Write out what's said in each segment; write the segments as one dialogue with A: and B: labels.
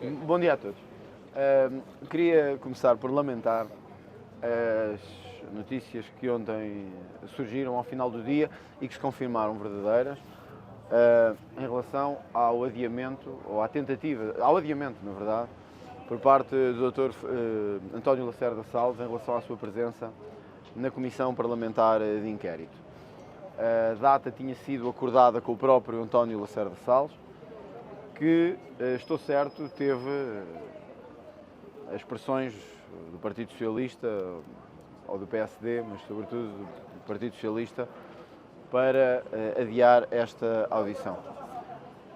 A: Bom dia a todos. Queria começar por lamentar as notícias que ontem surgiram ao final do dia e que se confirmaram verdadeiras em relação ao adiamento, ou à tentativa, ao adiamento, na verdade, por parte do Dr. António Lacerda Salles em relação à sua presença na Comissão Parlamentar de Inquérito. A data tinha sido acordada com o próprio António Lacerda Salles, que, estou certo, teve as pressões do Partido Socialista, ou do PSD, mas sobretudo do Partido Socialista, para adiar esta audição.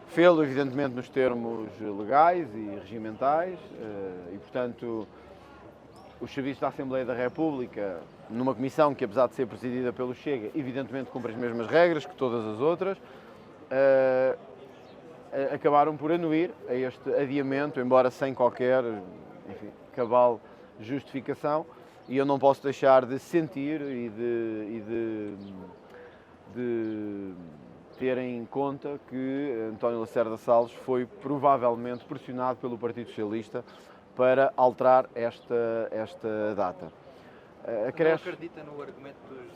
A: Fê-lo, evidentemente, nos termos legais e regimentais e, portanto, os serviços da Assembleia da República, numa comissão que, apesar de ser presidida pelo Chega, evidentemente cumpre as mesmas regras que todas as outras, acabaram por anuir a este adiamento, embora sem qualquer, enfim, cabal justificação, e eu não posso deixar de sentir e de ter em conta que António Lacerda Salles foi provavelmente pressionado pelo Partido Socialista para alterar esta data.
B: Não acredita no argumento dos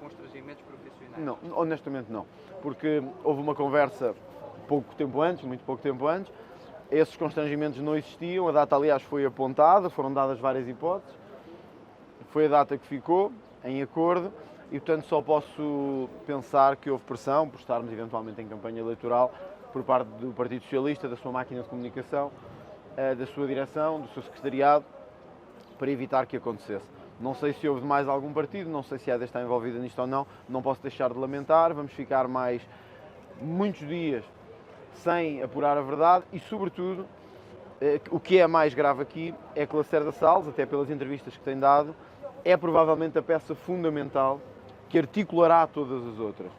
B: constrangimentos profissionais?
A: Não, honestamente não, porque houve uma conversa muito pouco tempo antes, esses constrangimentos não existiam, a data, aliás, foi apontada, foram dadas várias hipóteses, foi a data que ficou em acordo e, portanto, só posso pensar que houve pressão, por estarmos eventualmente em campanha eleitoral, por parte do Partido Socialista, da sua máquina de comunicação, da sua direção, do seu secretariado, para evitar que acontecesse. Não sei se houve de mais algum partido, não sei se a AD está envolvida nisto ou não posso deixar de lamentar, vamos ficar mais muitos dias sem apurar a verdade e, sobretudo, o que é mais grave aqui é que Lacerda Salles, até pelas entrevistas que tem dado, é provavelmente a peça fundamental que articulará todas as outras.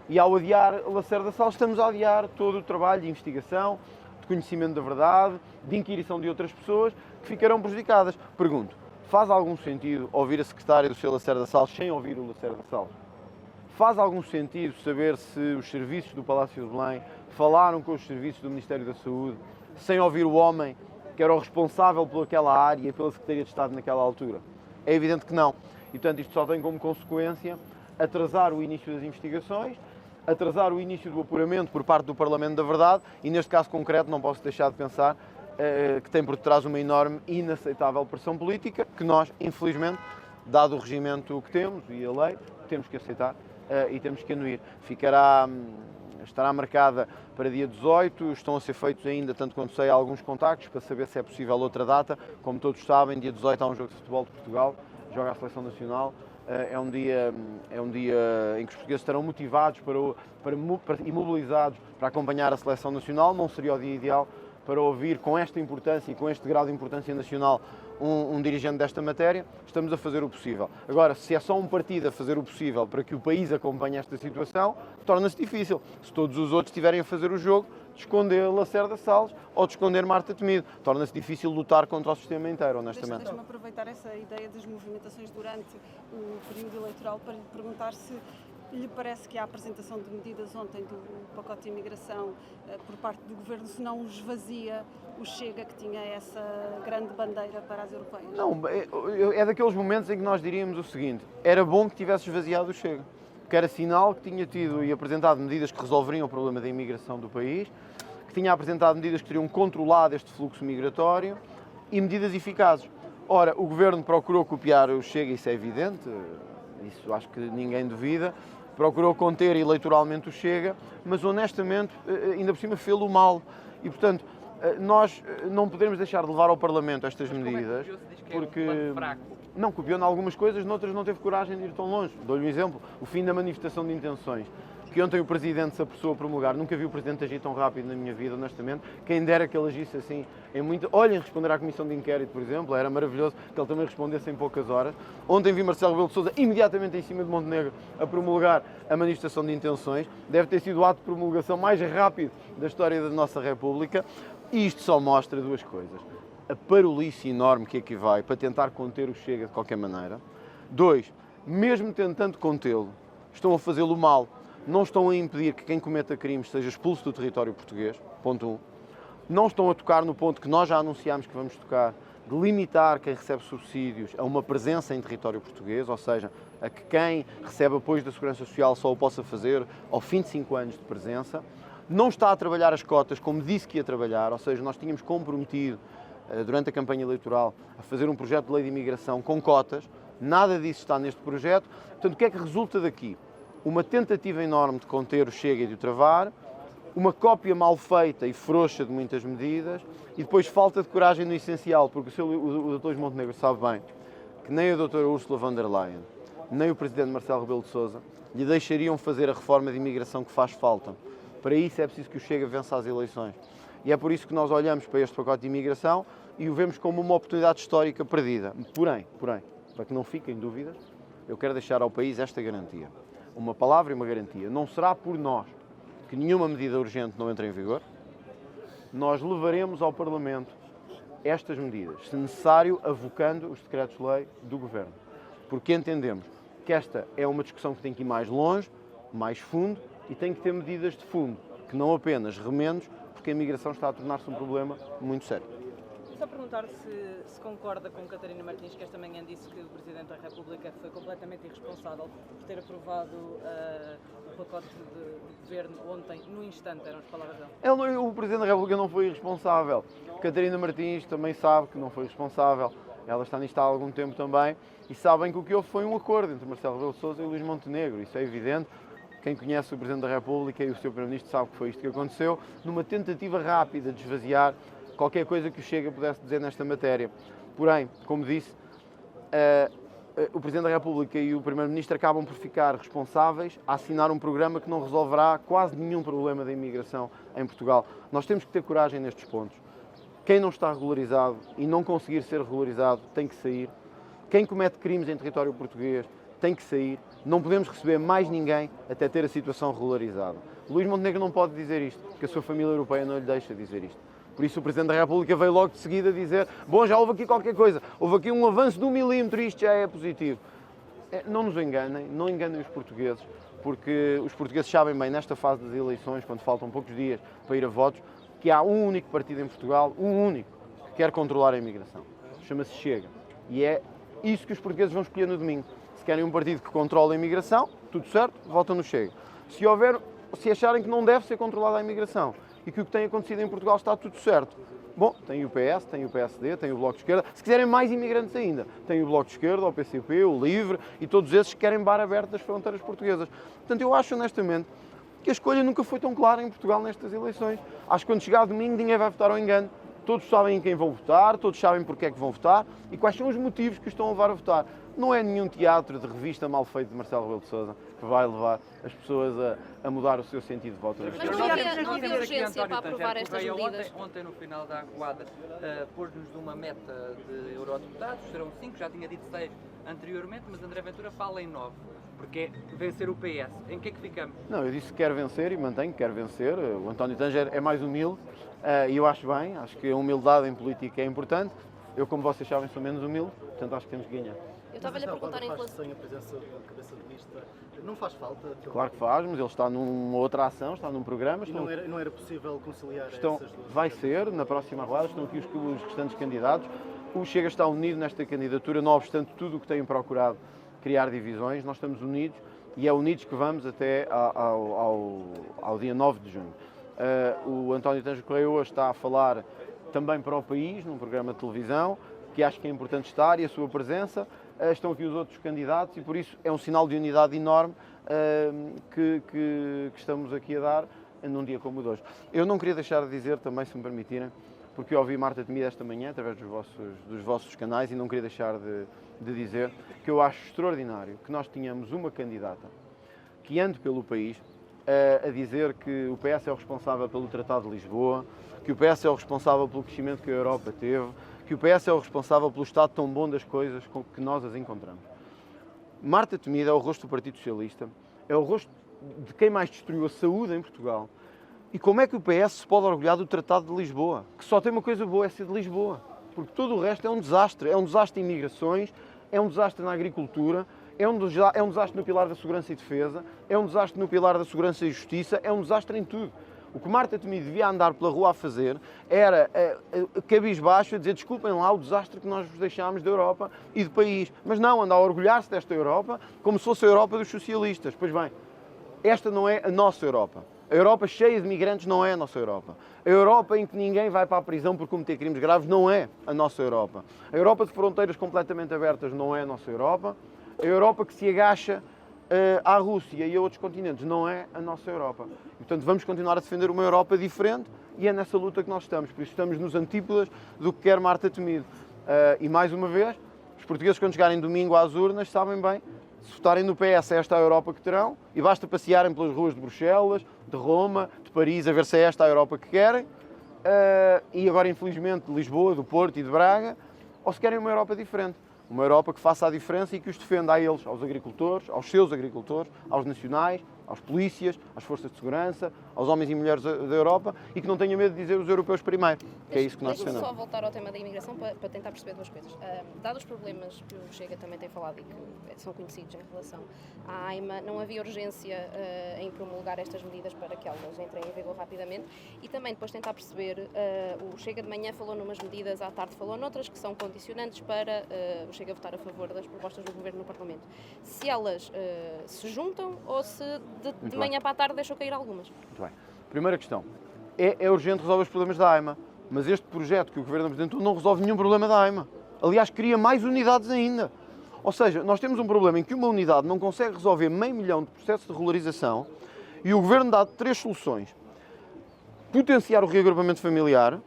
A: E ao adiar Lacerda Salles, estamos a adiar todo o trabalho de investigação, de conhecimento da verdade, de inquirição de outras pessoas que ficarão prejudicadas. Pergunto, faz algum sentido ouvir a secretária do Sr. Lacerda Salles sem ouvir o Lacerda Salles? Faz algum sentido saber se os serviços do Palácio de Belém falaram com os serviços do Ministério da Saúde sem ouvir o homem que era o responsável por aquela área e pela Secretaria de Estado naquela altura? É evidente que não. E, portanto, isto só tem como consequência atrasar o início das investigações, atrasar o início do apuramento por parte do Parlamento da Verdade e, neste caso concreto, não posso deixar de pensar que tem por detrás uma enorme e inaceitável pressão política que nós, infelizmente, dado o regimento que temos e a lei, temos que aceitar e temos que anuir. Estará marcada para dia 18, estão a ser feitos ainda, tanto quanto sei, alguns contactos para saber se é possível outra data. Como todos sabem, dia 18 há um jogo de futebol de Portugal, joga a Seleção Nacional. É um dia em que os portugueses estarão motivados e mobilizados para acompanhar a Seleção Nacional. Não seria o dia ideal para ouvir com esta importância e com este grau de importância nacional um dirigente desta matéria. Estamos a fazer o possível. Agora, se é só um partido a fazer o possível para que o país acompanhe esta situação, torna-se difícil. Se todos os outros estiverem a fazer o jogo de esconder Lacerda Salles ou de esconder Marta Temido, torna-se difícil lutar contra o sistema inteiro, honestamente.
C: Deixa-me aproveitar essa ideia das movimentações durante o período eleitoral para lhe perguntar se lhe parece que a apresentação de medidas ontem do pacote de imigração por parte do Governo se não esvazia o Chega, que tinha essa grande bandeira para as europeias?
A: Não, é daqueles momentos em que nós diríamos o seguinte: era bom que tivesse esvaziado o Chega, porque era sinal que tinha tido e apresentado medidas que resolveriam o problema da imigração do país, que tinha apresentado medidas que teriam controlado este fluxo migratório e medidas eficazes. Ora, o Governo procurou copiar o Chega, isso é evidente, isso acho que ninguém duvida, procurou conter eleitoralmente o Chega, mas honestamente, ainda por cima, fê-lo mal. E, portanto, nós não podemos deixar de levar ao Parlamento estas medidas, porque não copiou em algumas coisas, noutras não teve coragem de ir tão longe. Dou-lhe um exemplo, o fim da manifestação de intenções, que ontem o Presidente se apressou a promulgar. Nunca vi o Presidente agir tão rápido na minha vida, honestamente. Quem dera que ele agisse assim em muito... Olhem, responder à Comissão de Inquérito, por exemplo, era maravilhoso que ele também respondesse em poucas horas. Ontem vi Marcelo Rebelo de Sousa imediatamente em cima de Montenegro a promulgar a manifestação de intenções. Deve ter sido o ato de promulgação mais rápido da história da nossa República. E isto só mostra duas coisas: a parolice enorme que aqui vai para tentar conter o Chega de qualquer maneira. 2, mesmo tentando contê-lo, estão a fazê-lo mal. Não estão a impedir que quem cometa crimes seja expulso do território português, ponto 1. Não estão a tocar no ponto que nós já anunciámos que vamos tocar, de limitar quem recebe subsídios a uma presença em território português, ou seja, a que quem recebe apoios da Segurança Social só o possa fazer ao fim de 5 anos de presença. Não está a trabalhar as cotas como disse que ia trabalhar, ou seja, nós tínhamos comprometido durante a campanha eleitoral a fazer um projeto de lei de imigração com cotas, nada disso está neste projeto. Portanto, o que é que resulta daqui? Uma tentativa enorme de conter o Chega e de o travar, uma cópia mal feita e frouxa de muitas medidas e depois falta de coragem no essencial, porque o Dr. Luís Montenegro sabe bem que nem a doutora Ursula von der Leyen, nem o Presidente Marcelo Rebelo de Sousa lhe deixariam fazer a reforma de imigração que faz falta. Para isso é preciso que o Chega vença as eleições. E é por isso que nós olhamos para este pacote de imigração e o vemos como uma oportunidade histórica perdida. Porém, para que não fiquem dúvidas, eu quero deixar ao país esta garantia. Uma palavra e uma garantia. Não será por nós que nenhuma medida urgente não entre em vigor. Nós levaremos ao Parlamento estas medidas, se necessário, avocando os decretos-lei do Governo. Porque entendemos que esta é uma discussão que tem que ir mais longe, mais fundo, e tem que ter medidas de fundo, que não apenas remendos, porque a imigração está a tornar-se um problema muito sério.
D: Só perguntar se concorda com Catarina Martins, que esta manhã disse que o Presidente da República foi completamente irresponsável por ter aprovado o pacote de governo ontem, no instante, eram as palavras dela.
A: O Presidente da República não foi irresponsável. Catarina Martins também sabe que não foi responsável. Ela está nisto há algum tempo também e sabem que o que houve foi um acordo entre Marcelo Rebelo de Sousa e Luís Montenegro. Isso é evidente. Quem conhece o Presidente da República e o seu Primeiro-Ministro sabe que foi isto que aconteceu, numa tentativa rápida de esvaziar qualquer coisa que o Chega pudesse dizer nesta matéria. Porém, como disse, o Presidente da República e o Primeiro-Ministro acabam por ficar responsáveis a assinar um programa que não resolverá quase nenhum problema da imigração em Portugal. Nós temos que ter coragem nestes pontos. Quem não está regularizado e não conseguir ser regularizado tem que sair. Quem comete crimes em território português tem que sair. Não podemos receber mais ninguém até ter a situação regularizada. Luís Montenegro não pode dizer isto, porque a sua família europeia não lhe deixa dizer isto. Por isso o Presidente da República veio logo de seguida dizer: bom, já houve aqui qualquer coisa, houve aqui um avanço de 1 milímetro e isto já é positivo. Não nos enganem, não enganem os portugueses, porque os portugueses sabem bem, nesta fase das eleições, quando faltam poucos dias para ir a votos, que há um único partido em Portugal, um único, que quer controlar a imigração. Chama-se Chega. E é isso que os portugueses vão escolher no domingo. Se querem um partido que controla a imigração, tudo certo, votam no Chega. Se acharem que não deve ser controlada a imigração e que o que tem acontecido em Portugal está tudo certo, bom, tem o PS, tem o PSD, tem o Bloco de Esquerda. Se quiserem mais imigrantes ainda, tem o Bloco de Esquerda, o PCP, o LIVRE e todos esses que querem bar aberto das fronteiras portuguesas. Portanto, eu acho honestamente que a escolha nunca foi tão clara em Portugal nestas eleições. Acho que quando chegar domingo ninguém vai votar ao engano. Todos sabem em quem vão votar, todos sabem porque é que vão votar e quais são os motivos que os estão a levar a votar. Não é nenhum teatro de revista mal feito de Marcelo Rebelo de Sousa que vai levar as pessoas a mudar o seu sentido de voto.
E: Mas não havia urgência para aprovar estas medidas?
B: Ontem, no final da arruada, pôs-nos numa meta de eurodeputados, serão 5, já tinha dito 6 anteriormente, mas André Ventura fala em 9. Porque é vencer o PS. Em que é que ficamos?
A: Não, eu disse que quero vencer e mantenho que quero vencer. O António Tanger é mais humilde e eu acho bem. Acho que a humildade em política é importante. Eu, como vocês sabem, sou menos humilde, portanto acho que temos que ganhar.
E: Eu estava-lhe a perguntar em relação...
F: Sem a presença do cabeça de lista, não faz falta?
A: Claro que faz, mas ele está numa outra ação, está num programa.
F: E não era possível conciliar essas duas?
A: Vai ser, na próxima rodada, estão aqui os restantes candidatos. O Chega está unido nesta candidatura, não obstante tudo o que têm procurado criar divisões, nós estamos unidos e é unidos que vamos até ao dia 9 de junho. O António Tanger Correia hoje está a falar também para o país, num programa de televisão, que acho que é importante estar e a sua presença. Estão aqui os outros candidatos e por isso é um sinal de unidade enorme que estamos aqui a dar num dia como o de hoje. Eu não queria deixar de dizer também, se me permitirem, porque eu ouvi Marta Temido esta manhã através dos vossos canais e não queria deixar de dizer que eu acho extraordinário que nós tenhamos uma candidata que ande pelo país a dizer que o PS é o responsável pelo Tratado de Lisboa, que o PS é o responsável pelo crescimento que a Europa teve, que o PS é o responsável pelo estado tão bom das coisas com que nós as encontramos. Marta Temido é o rosto do Partido Socialista, é o rosto de quem mais destruiu a saúde em Portugal. E como é que o PS se pode orgulhar do Tratado de Lisboa? Que só tem uma coisa boa, é ser de Lisboa. Porque todo o resto é um desastre. É um desastre em imigrações, é um desastre na agricultura, é um desastre no pilar da segurança e defesa, é um desastre no pilar da segurança e justiça, é um desastre em tudo. O que Marta Temido devia andar pela rua a fazer era cabisbaixo a dizer desculpem lá o desastre que nós vos deixámos da Europa e do país. Mas não, anda a orgulhar-se desta Europa como se fosse a Europa dos socialistas. Pois bem, esta não é a nossa Europa. A Europa cheia de migrantes não é a nossa Europa. A Europa em que ninguém vai para a prisão por cometer crimes graves não é a nossa Europa. A Europa de fronteiras completamente abertas não é a nossa Europa. A Europa que se agacha à Rússia e a outros continentes não é a nossa Europa. E, portanto, vamos continuar a defender uma Europa diferente e é nessa luta que nós estamos. Por isso estamos nos antípodas do que quer Marta Temido. E, mais uma vez, os portugueses, quando chegarem domingo às urnas, sabem bem, se votarem no PS, é esta a Europa que terão e basta passearem pelas ruas de Bruxelas, de Roma, de Paris, a ver se é esta a Europa que querem. E agora, infelizmente, de Lisboa, do Porto e de Braga, ou se querem uma Europa diferente. Uma Europa que faça a diferença e que os defenda a eles, aos agricultores, aos seus agricultores, aos nacionais, aos polícias, às forças de segurança, aos homens e mulheres da Europa e que não tenha medo de dizer os europeus primeiro, que é isso que nós
E: Deixa-me
A: defendemos.
E: só voltar ao tema da imigração para tentar perceber duas coisas. Dados os problemas que o Chega também tem falado e que são conhecidos em relação à AIMA, não havia urgência em promulgar estas medidas para que elas entrem em vigor rapidamente e também depois tentar perceber, o Chega de manhã falou numas medidas, à tarde falou noutras que são condicionantes para o Chega votar a favor das propostas do Governo no Parlamento. Se elas se juntam ou se de manhã para a tarde deixam cair algumas?
A: Muito bem. Primeira questão. É urgente resolver os problemas da AIMA, mas este projeto que o Governo apresentou não resolve nenhum problema da AIMA. Aliás, cria mais unidades ainda. Ou seja, nós temos um problema em que uma unidade não consegue resolver 500 mil de processos de regularização e o Governo dá 3 soluções. Potenciar o reagrupamento familiar,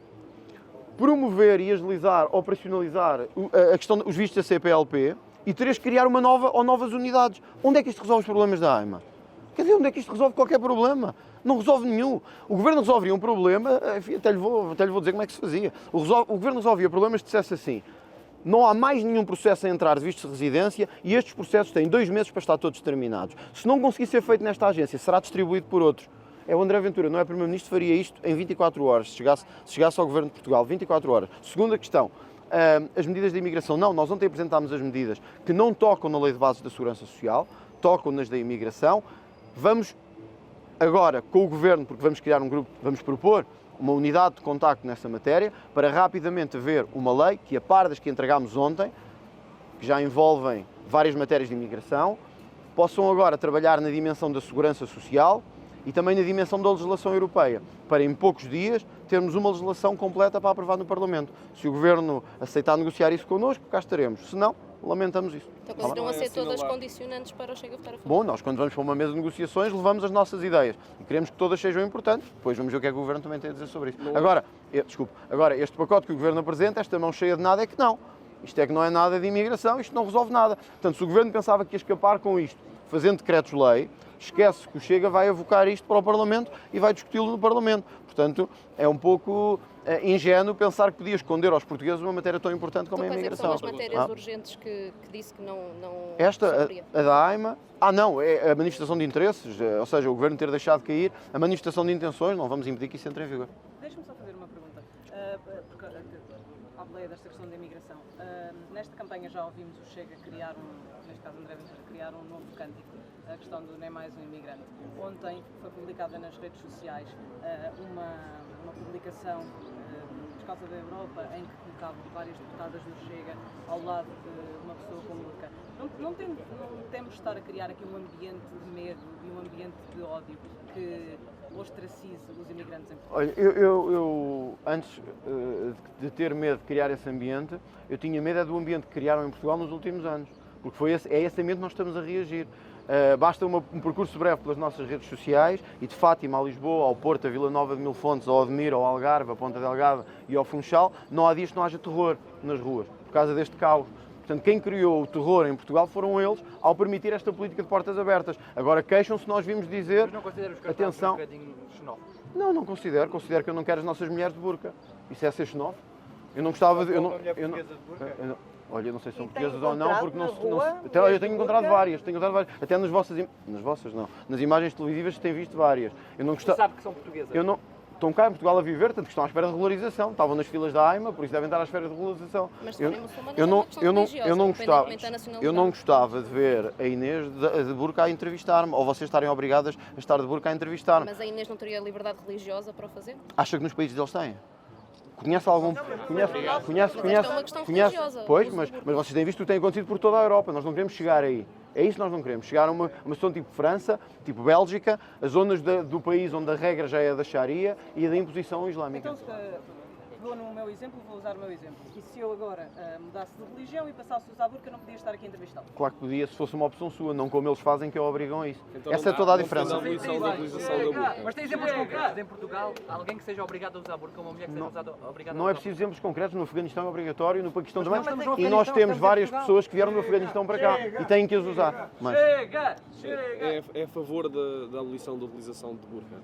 A: promover e agilizar, operacionalizar a questão dos vistos da CPLP e 3, criar uma nova ou novas unidades. Onde é que isto resolve os problemas da AIMA? Quer dizer, onde é que isto resolve qualquer problema? Não resolve nenhum. O Governo resolveria um problema, enfim, até lhe vou dizer como é que se fazia. O Governo resolvia problemas se dissesse assim: não há mais nenhum processo a entrar de vistos de residência e estes processos têm 2 meses para estar todos terminados. Se não conseguir ser feito nesta agência, será distribuído por outros. É o André Ventura, não é Primeiro-Ministro, faria isto em 24 horas, se chegasse ao Governo de Portugal, 24 horas. Segunda questão, as medidas de imigração. Não, nós ontem apresentámos as medidas que não tocam na Lei de Bases da Segurança Social, tocam nas da imigração. Vamos agora, com o Governo, porque vamos criar um grupo, vamos propor uma unidade de contacto nessa matéria, para rapidamente haver uma lei que, a par das que entregámos ontem, que já envolvem várias matérias de imigração, possam agora trabalhar na dimensão da segurança social e também na dimensão da legislação europeia, para em poucos dias termos uma legislação completa para aprovar no Parlamento. Se o Governo aceitar negociar isso connosco, cá estaremos. Se não, lamentamos isso.
E: Então consideram a ser todas condicionantes para o Chega a votar a favor?
A: Bom, nós quando vamos para uma mesa de negociações levamos as nossas ideias e queremos que todas sejam importantes, depois vamos ver o que é que o Governo também tem a dizer sobre isso. Agora, este pacote que o Governo apresenta, esta mão cheia de nada é que não. Isto é que não é nada de imigração, isto não resolve nada. Portanto, se o Governo pensava que ia escapar com isto, fazendo decretos-lei, esquece que o Chega vai avocar isto para o Parlamento e vai discuti-lo no Parlamento. Portanto, é um pouco ingênuo pensar que podia esconder aos portugueses uma matéria tão importante como a imigração.
E: Quais são as matérias urgentes que disse que não
A: Esta, a da AIMA, não, é a manifestação de interesses, ou seja, o Governo ter deixado cair a manifestação de intenções, não vamos impedir que isso entre em vigor.
D: Deixa-me só fazer uma pergunta, porque falei desta questão da imigração. Nesta campanha já ouvimos o Chega criar neste caso André Ventura, criar um novo cântico, a questão do Nem Mais um Imigrante. Ontem foi publicada nas redes sociais uma publicação por causa da Europa em que colocavam várias deputadas do Chega ao lado de uma pessoa como Urca. Não temos de estar a criar aqui um ambiente de medo e um ambiente de ódio que ostracize os imigrantes em Portugal?
A: Olha, eu antes de ter medo de criar esse ambiente, eu tinha medo do ambiente que criaram em Portugal nos últimos anos, porque é esse ambiente que nós estamos a reagir. Basta um percurso breve pelas nossas redes sociais e de Fátima a Lisboa, ao Porto, a Vila Nova de Mil Fontes, ao Ademir, ao Algarve, a Ponta Delgada e ao Funchal, não há dias que não haja terror nas ruas, por causa deste caos. Portanto, quem criou o terror em Portugal foram eles, ao permitir esta política de portas abertas. Agora queixam-se, nós vimos dizer...
B: Mas não considera os cartazes
A: atenção,
B: um bocadinho xenófobos?
A: não considero. Considero que eu não quero as nossas mulheres de burca. Isso é ser xenófobo. Eu não gostava de... Olha, eu não sei se são portuguesas ou não, porque não eu tenho encontrado várias, até nas imagens televisivas tem visto várias. Eu não gostava.
B: Sabe que são portuguesas?
A: estão cá em Portugal a viver, tanto que estão à espera de regularização. Estavam nas filas da AIMA, por isso devem estar à espera de regularização.
E: Mas se
A: Eu,
E: forem muçulmanos,
A: eu
E: é
A: não,
E: uma questão
A: eu não,
E: religiosa,
A: eu não gostava,
E: independentemente da nacionalidade.
A: eu não gostava de ver a Inês de burca a entrevistar-me, ou vocês estarem obrigadas a estar de burca a entrevistar-me.
E: Mas a Inês não teria liberdade religiosa para o fazer?
A: Acha que nos países deles têm? Conhece algum? Conhece?
E: Mas esta é uma questão religiosa,
A: Pois,
E: o uso
A: mas,
E: do burca.
A: mas vocês têm visto o que tem acontecido por toda a Europa. Nós não queremos chegar aí. É isso que nós não queremos. Chegar a uma situação tipo França, tipo Bélgica, as zonas do país onde a regra já é da Sharia e da imposição islâmica.
D: Então, pegou no meu exemplo, vou usar o meu exemplo. E se eu agora mudasse de religião e passasse a usar burca, não podia estar aqui a entrevistá-lo?
A: Claro que podia, se fosse uma opção sua, não como eles fazem, que é obrigam a isso.
G: Então
A: Essa é toda a diferença.
G: Não defende a utilização da burca.
B: Mas tem exemplos concretos em Portugal? Alguém que seja obrigado a usar burca, uma mulher que seja obrigada a
A: Não
B: usar
A: é preciso exemplos concretos, no Afeganistão é obrigatório, no Paquistão também.
B: estamos no
A: E nós
B: Afeganistão,
A: temos
B: estamos em
A: várias
B: Portugal.
A: pessoas que vieram do Afeganistão para cá e têm que as usar. Mas
G: É a favor da abolição da utilização de burca.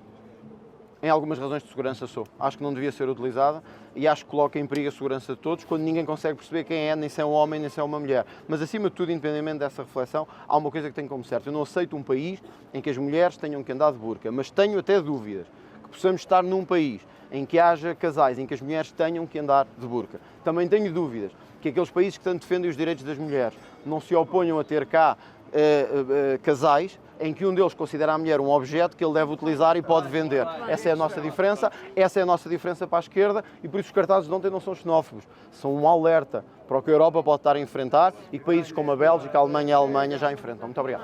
A: em algumas razões de segurança sou. Acho que não devia ser utilizada e acho que coloca em perigo a segurança de todos quando ninguém consegue perceber quem é, nem se é um homem, nem se é uma mulher. Mas acima de tudo, independentemente dessa reflexão, há uma coisa que tenho como certo. Eu não aceito um país em que as mulheres tenham que andar de burca, mas tenho até dúvidas que possamos estar num país em que haja casais em que as mulheres tenham que andar de burca. Também tenho dúvidas que aqueles países que tanto defendem os direitos das mulheres não se oponham a ter cá casais em que um deles considera a mulher um objeto que ele deve utilizar e pode vender. Essa é a nossa diferença, essa é a nossa diferença para a esquerda e por isso os cartazes de ontem não são xenófobos, são um alerta para o que a Europa pode estar a enfrentar e que países como a Bélgica, a Alemanha já enfrentam. Muito obrigado.